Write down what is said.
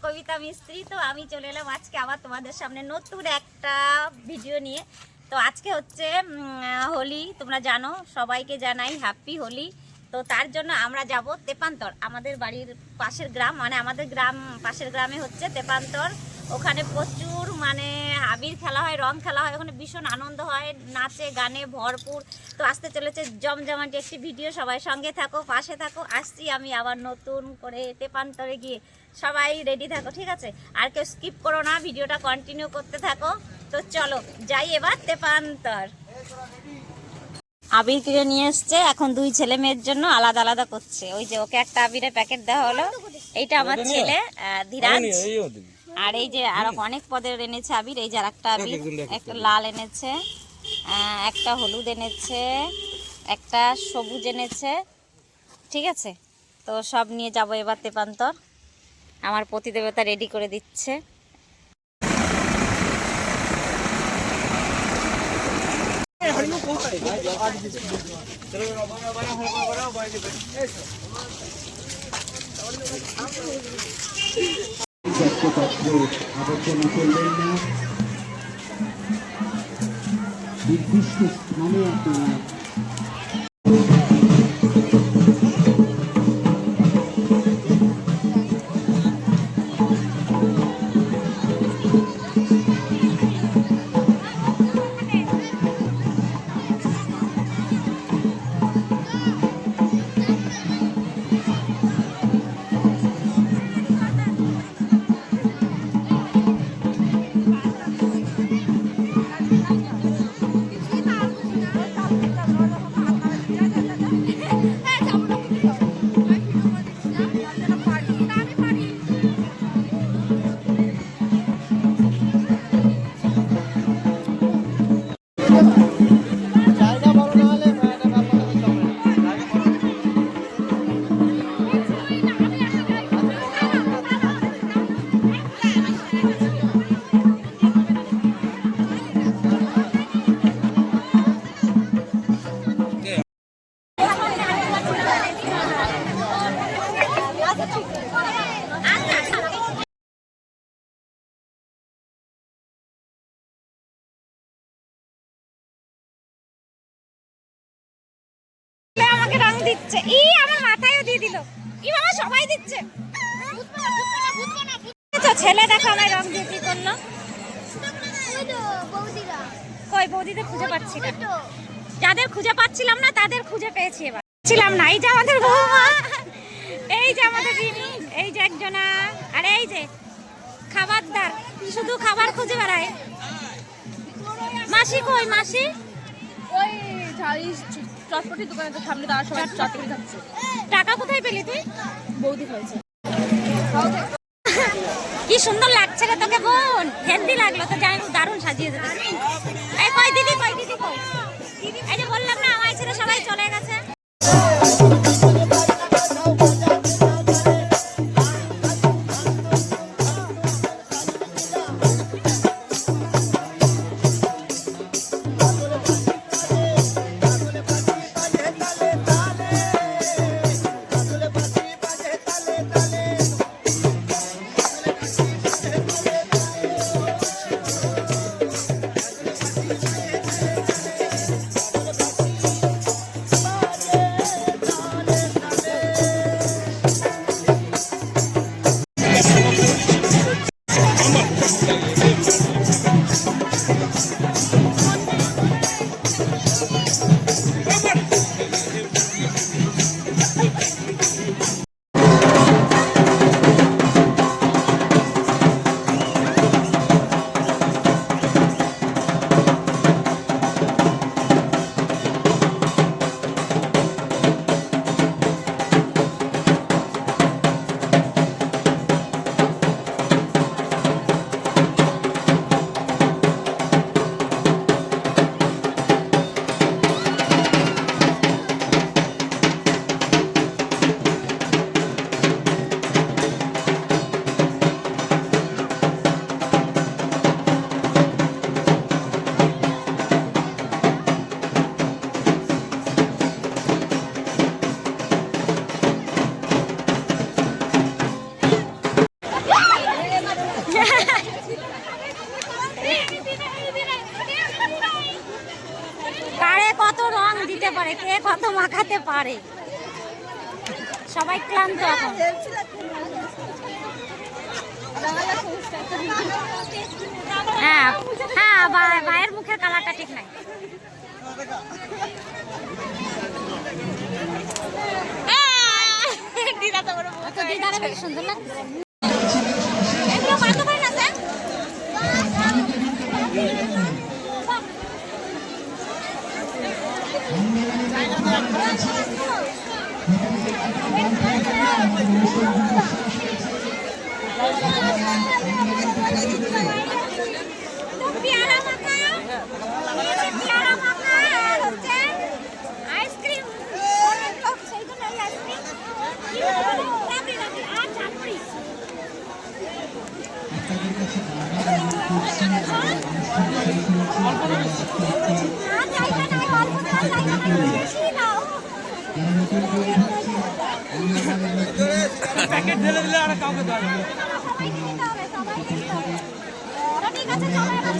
কবিতা মিস্ত্রি। তো আমি চলে এলাম আজকে আবার তোমাদের সামনে নতুন একটা ভিডিও নিয়ে। তো আজকে হচ্ছে হোলি, তোমরা জানো, সবাইকে জানাই হ্যাপি হোলি। তো তার জন্য আমরা যাব তেপান্তর, আমাদের বাড়ির পাশের গ্রাম, মানে আমাদের গ্রাম পাশের গ্রামে হচ্ছে তেপান্তর। ওখানে প্রচুর মানে আবির খেলা হয়, রং খেলা হয়, ওখানে ভীষণ আনন্দ হয়, নাচে গানে ভরপুর। তো আসতে চলেছে জমজমাটি একটি ভিডিও, সবাই সঙ্গে থাকো, পাশে থাকো। আসছি আমি আবার নতুন করে তেপান্তরে গিয়ে, সবাই রেডি থাকো, ঠিক আছে? আর কেউ স্কিপ করো না, ভিডিওটা কন্টিনিউ করতে থাকো। তো চলো যাই এবার তেপান্তর। আবির কিনে নিয়ে এসছে, এখন দুই ছেলে মেয়ের জন্য আলাদা আলাদা করছে। ওই যে ওকে একটা আবিরের প্যাকেট দেওয়া হলো, এইটা আমার ছেলে ধীরাজ। আর এই যে আর অনেক পদের এনেছে আবির, এই যে আর একটা আবির, একটা লাল এনেছে, একটা হলুদ এনেছে, একটা সবুজ এনেছে, ঠিক আছে? তো সব নিয়ে যাব এবার তেপান্তর। আমার প্রতিদেবতা রেডি করে দিচ্ছে। আবর্জনা করবেন না, নির্দিষ্ট স্থানে আপনারা আমাকে রং দিচ্ছে, ই আমার মাথায়ও দিয়ে দিল, ই বাবা সবাই দিচ্ছে। ছেলে দেখো আমায় রং দিয়ে কি করলো। কই বৌদিদের খুঁজে পাচ্ছি না, যাদের খুঁজে পাচ্ছিলাম না তাদের খুঁজে পেয়েছি এবার। ছিলাম না, এই যে আমাদের বৌমা, এই যে আমাদের রিমি, এই যে একজনা, আর এই যে খাবারদার, শুধু খাবার খুঁজে বেড়ায়। মাসি কই মাসি? ওই চটপটির দোকানে সামনে তারা সবাই চটপটি খাচ্ছে। টাকা কোথায় পেলি তুই? বৌদি খাইছে। কি সুন্দর লাগছে রে তোকে বোন, হেলদি লাগলো তো, যাই দারুণ সাজিয়ে দেবে। এই কই দিদি, কই দিদি, কই? এই যে বললাম না আমার ছেলে সবাই চলে গেছে। তো মাখাতে পারে। সবাই ক্লান্ত এখন। হ্যাঁ হ্যাঁ, ভাইয়ের মুখের কালারটা ঠিক নাই। দিদারে বেশ সুন্দর না? এগুলো মানতে পারে না স্যার? পেয়ারা মাখা, পেয়ারা মাখা আর হচ্ছে আইসক্রিম। অনেক লোক সেই জন্য এই আইসক্রিম রাবড়ি রাবড়ি আর ঝালমুড়ি। প্যাকেট ঢেলে দিলে আর কাউকে দেওয়া যাবে না। ঠিক আছে, চলো এবার।